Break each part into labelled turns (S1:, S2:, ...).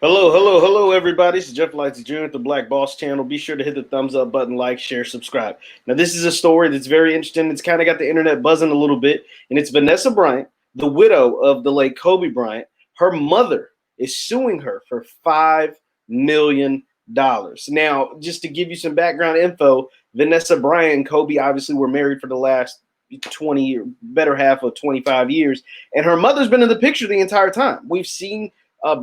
S1: Hello, everybody. This is Jeff Lightsy Jr. at the Black Boss Channel. Be sure to hit the thumbs up button, like, share, subscribe. Now, this is a story that's very interesting. It's kind of got the internet buzzing a little bit, and it's Vanessa Bryant, the widow of the late Kobe Bryant. Her mother is suing her for $5 million. Now, just to give you some background info, Vanessa Bryant and Kobe obviously were married for the last 20 years, better half of 25 years, and her mother's been in the picture the entire time. We've seen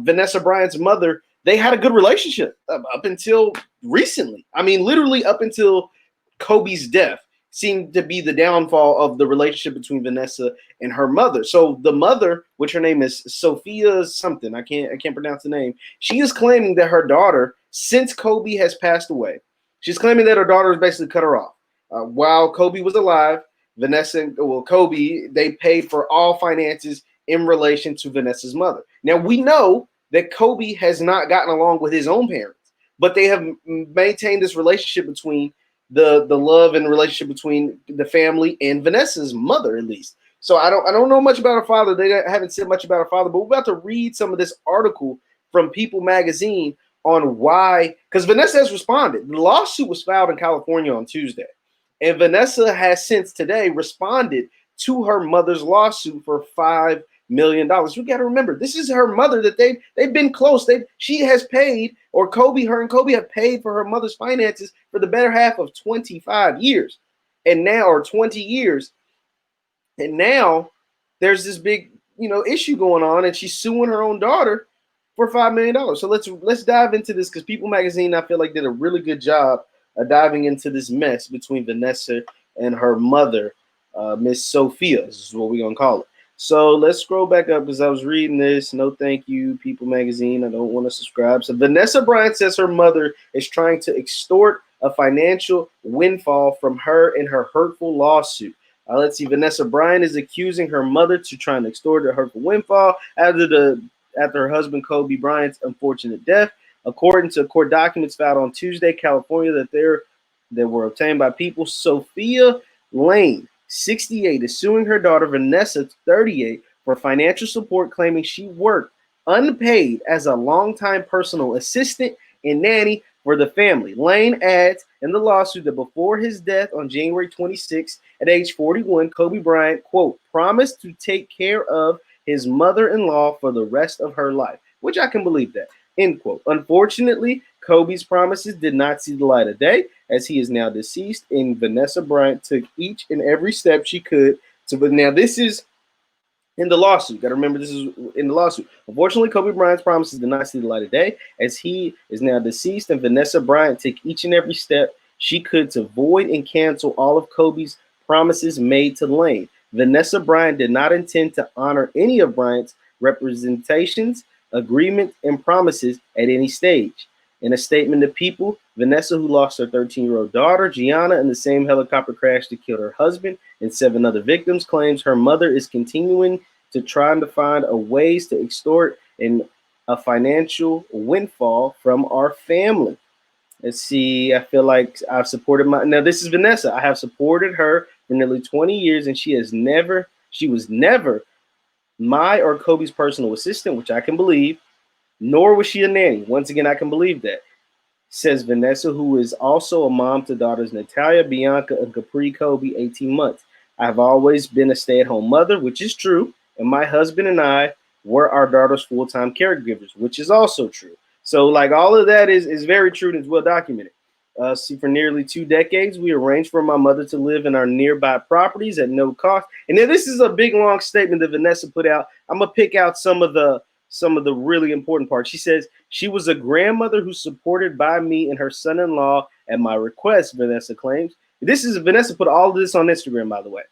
S1: Vanessa Bryant's mother, they had a good relationship up until recently. I mean, literally up until Kobe's death seemed to be the downfall of the relationship between Vanessa and her mother. So the mother, which her name is Sophia something, I can't pronounce the name. She is claiming that her daughter, since Kobe has passed away, she's claiming that her daughter has basically cut her off. While Kobe was alive, Kobe, they paid for all finances in relation to Vanessa's mother. Now, we know that Kobe has not gotten along with his own parents, but they have maintained this relationship between the love and relationship between the family and Vanessa's mother, at least. So I don't know much about her father. They haven't said much about her father, but we're about to read some of this article from People Magazine on why, because Vanessa has responded. The lawsuit was filed in California on Tuesday, and Vanessa has since today responded to her mother's lawsuit for $5 million. We got to remember, this is her mother that they've been close. She has paid, or her and Kobe have paid for her mother's finances for the better half of 25 years, and now, or 20 years, and now there's this big issue going on, and she's suing her own daughter for $5 million. So let's dive into this, because People Magazine, I feel like, did a really good job of diving into this mess between Vanessa and her mother, Miss Sophia. This is what we're gonna call it. So let's scroll back up, because I was reading this. No, thank you, People Magazine. I don't want to subscribe. So Vanessa Bryant says her mother is trying to extort a financial windfall from her in her hurtful lawsuit. Let's see. Vanessa Bryant is accusing her mother to try and extort a hurtful windfall after her husband Kobe Bryant's unfortunate death. According to court documents filed on Tuesday, California, that were obtained by People, Sophia Laine, 68, is suing her daughter Vanessa, 38, for financial support, claiming she worked unpaid as a longtime personal assistant and nanny for the family. Laine adds in the lawsuit that before his death on January 26, at age 41, Kobe Bryant, quote, promised to take care of his mother-in-law for the rest of her life, which I can believe that, end quote. Unfortunately, Kobe's promises did not see the light of day, as he is now deceased, and Vanessa Bryant took each and every step she could to. But now this is in the lawsuit. Got to remember, this is in the lawsuit. Unfortunately, Kobe Bryant's promises did not see the light of day, as he is now deceased, and Vanessa Bryant took each and every step she could to void and cancel all of Kobe's promises made to Laine. Vanessa Bryant did not intend to honor any of Bryant's representations, agreements, and promises at any stage. In a statement to People, Vanessa, who lost her 13-year-old daughter, Gianna, in the same helicopter crash that killed her husband and 7 other victims, claims her mother is continuing to try to find ways to extort a financial windfall from our family. Let's see. I feel like I've supported now this is Vanessa. I have supported her for nearly 20 years, and she was never my or Kobe's personal assistant, which I can believe, nor was she a nanny. Once again, I can believe that, says Vanessa, who is also a mom to daughters Natalia, Bianca, and Capri Kobe, 18 months. I've always been a stay-at-home mother, which is true, and my husband and I were our daughter's full-time caregivers, which is also true. So, like, all of that is very true and is well documented. For nearly 2 decades, we arranged for my mother to live in our nearby properties at no cost. And then this is a big, long statement that Vanessa put out. I'm gonna pick out some of the really important parts. She says she was a grandmother who's supported by me and her son-in-law at my request, Vanessa claims. Vanessa put all of this on Instagram, by the way.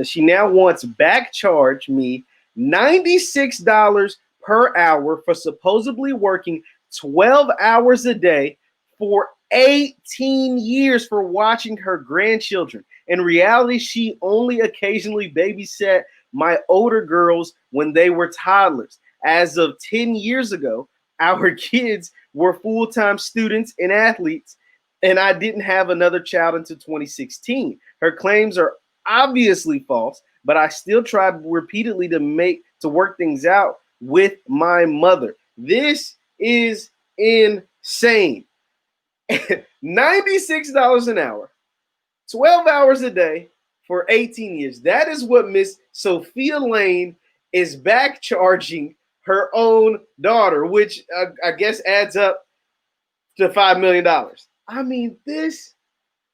S1: She now wants back charge me $96 per hour for supposedly working 12 hours a day for 18 years for watching her grandchildren. In reality, she only occasionally babysat my older girls when they were toddlers. As of 10 years ago, our kids were full-time students and athletes, and I didn't have another child until 2016. Her claims are obviously false, but I still tried repeatedly to work things out with my mother. This is insane. $96 an hour, 12 hours a day for 18 years. That is what Miss Sophia Laine is back charging her own daughter, which I guess adds up to $5 million. I mean, this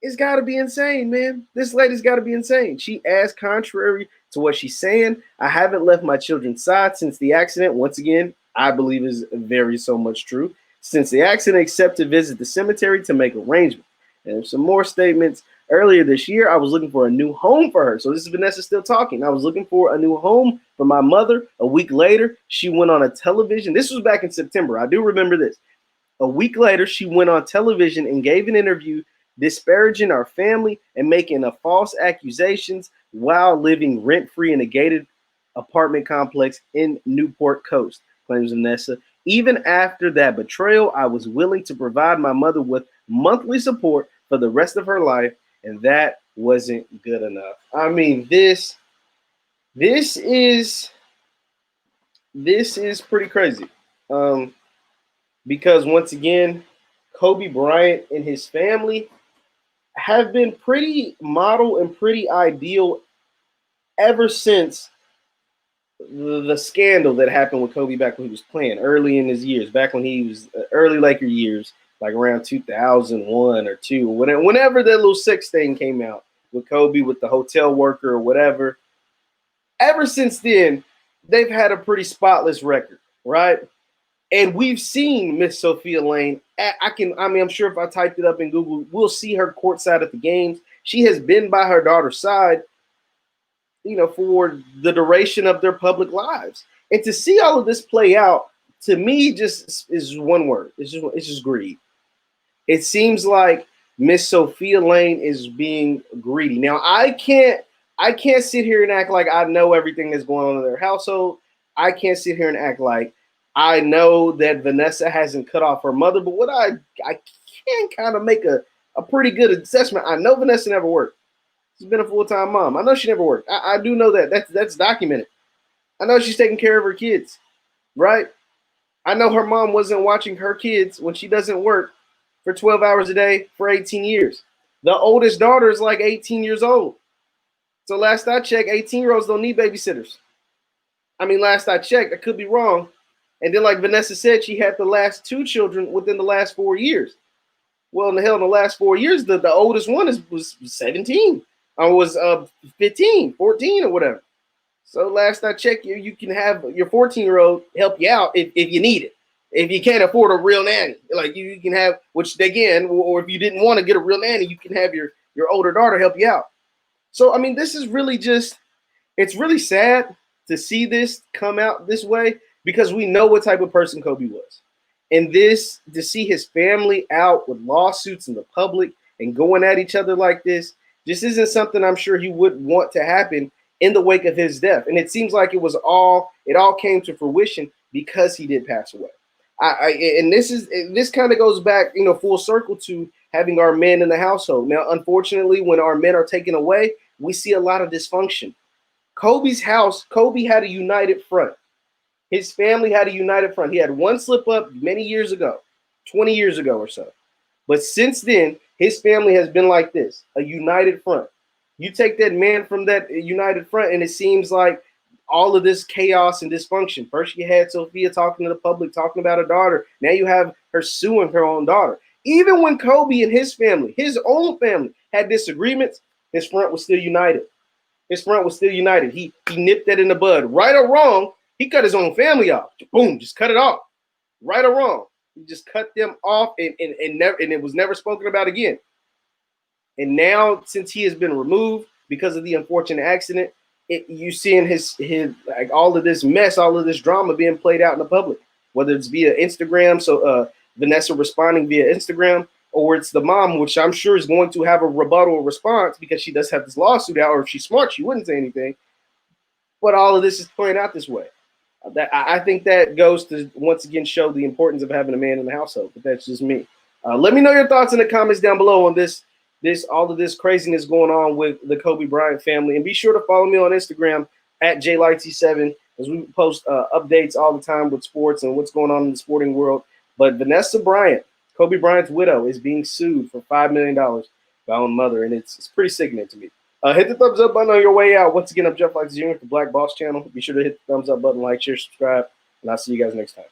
S1: has got to be insane, man. This lady's got to be insane. She asked, contrary to what she's saying, I haven't left my children's side since the accident. Once again, I believe is very so much true. Since the accident, except to visit the cemetery to make arrangements. And some more statements. Earlier this year, I was looking for a new home for her. So this is Vanessa still talking. I was looking for a new home for my mother. A week later, she went on a television. This was back in September. I do remember this. A week later, she went on television and gave an interview disparaging our family and making false accusations while living rent-free in a gated apartment complex in Newport Coast, claims Vanessa. Even after that betrayal, I was willing to provide my mother with monthly support for the rest of her life, and that wasn't good enough. I mean, this is pretty crazy. Because once again, Kobe Bryant and his family have been pretty model and pretty ideal ever since the scandal that happened with Kobe back when he was playing early in his years, back when he was early Laker years, like around 2001 or 2, whenever that little sex thing came out with Kobe with the hotel worker or whatever. Ever since then, they've had a pretty spotless record, right? And we've seen Miss Sophia Laine. I'm sure if I typed it up in Google, we'll see her courtside at the games. She has been by her daughter's side, for the duration of their public lives. And to see all of this play out, to me, just is one word. It's just greed. It seems like Miss Sophia Laine is being greedy. Now, I can't sit here and act like I know everything that's going on in their household. I can't sit here and act like I know that Vanessa hasn't cut off her mother, but what I can kind of make a pretty good assessment. I know Vanessa never worked. She's been a full-time mom. I know she never worked. I do know that. That's documented. I know she's taking care of her kids, right? I know her mom wasn't watching her kids when she doesn't work for 12 hours a day for 18 years. The oldest daughter is like 18 years old. So last I checked, 18-year-olds don't need babysitters. I mean, last I checked, I could be wrong. And then like Vanessa said, she had the last 2 children within the last 4 years. Well, in the last 4 years, the oldest one was 17. Or was 15, 14 or whatever. So last I checked, you can have your 14-year-old help you out if you need it. If you can't afford a real nanny, like you can have, which again, or if you didn't want to get a real nanny, you can have your older daughter help you out. So, I mean, this is really it's really sad to see this come out this way because we know what type of person Kobe was. And to see his family out with lawsuits in the public and going at each other like this isn't something I'm sure he would want to happen in the wake of his death. And it seems like it all came to fruition because he did pass away. And this kind of goes back, full circle to having our men in the household. Now, unfortunately, when our men are taken away, we see a lot of dysfunction. Kobe's house, Kobe had a united front. His family had a united front. He had one slip up many years ago, 20 years ago or so. But since then, his family has been like this, a united front. You take that man from that united front, and it seems like all of this chaos and dysfunction. First, you had Sophia talking to the public, talking about her daughter. Now you have her suing her own daughter. Even when Kobe and his family, his own family, had disagreements, his front was still united. His front was still united. He nipped that in the bud. Right or wrong, he cut his own family off. Boom, just cut it off. Right or wrong. He just cut them off and it was never spoken about again. And now, since he has been removed because of the unfortunate accident, you seeing his like all of this mess, all of this drama being played out in the public, whether it's via Instagram, so Vanessa responding via Instagram, or it's the mom, which I'm sure is going to have a rebuttal response because she does have this lawsuit out, or if she's smart, she wouldn't say anything. But all of this is playing out this way. I think that goes to once again show the importance of having a man in the household. But that's just me. Let me know your thoughts in the comments down below on all of this craziness going on with the Kobe Bryant family, and be sure to follow me on Instagram at Lightsy7 because we post updates all the time with sports and what's going on in the sporting world. But Vanessa Bryant, Kobe Bryant's widow, is being sued for $5 million by her own mother, and it's pretty sickening to me. Hit the thumbs up button on your way out. Once again, I'm Jeff Lightsy Jr. with the Black Boss channel. Be sure to hit the thumbs up button, like, share, subscribe, and I'll see you guys next time.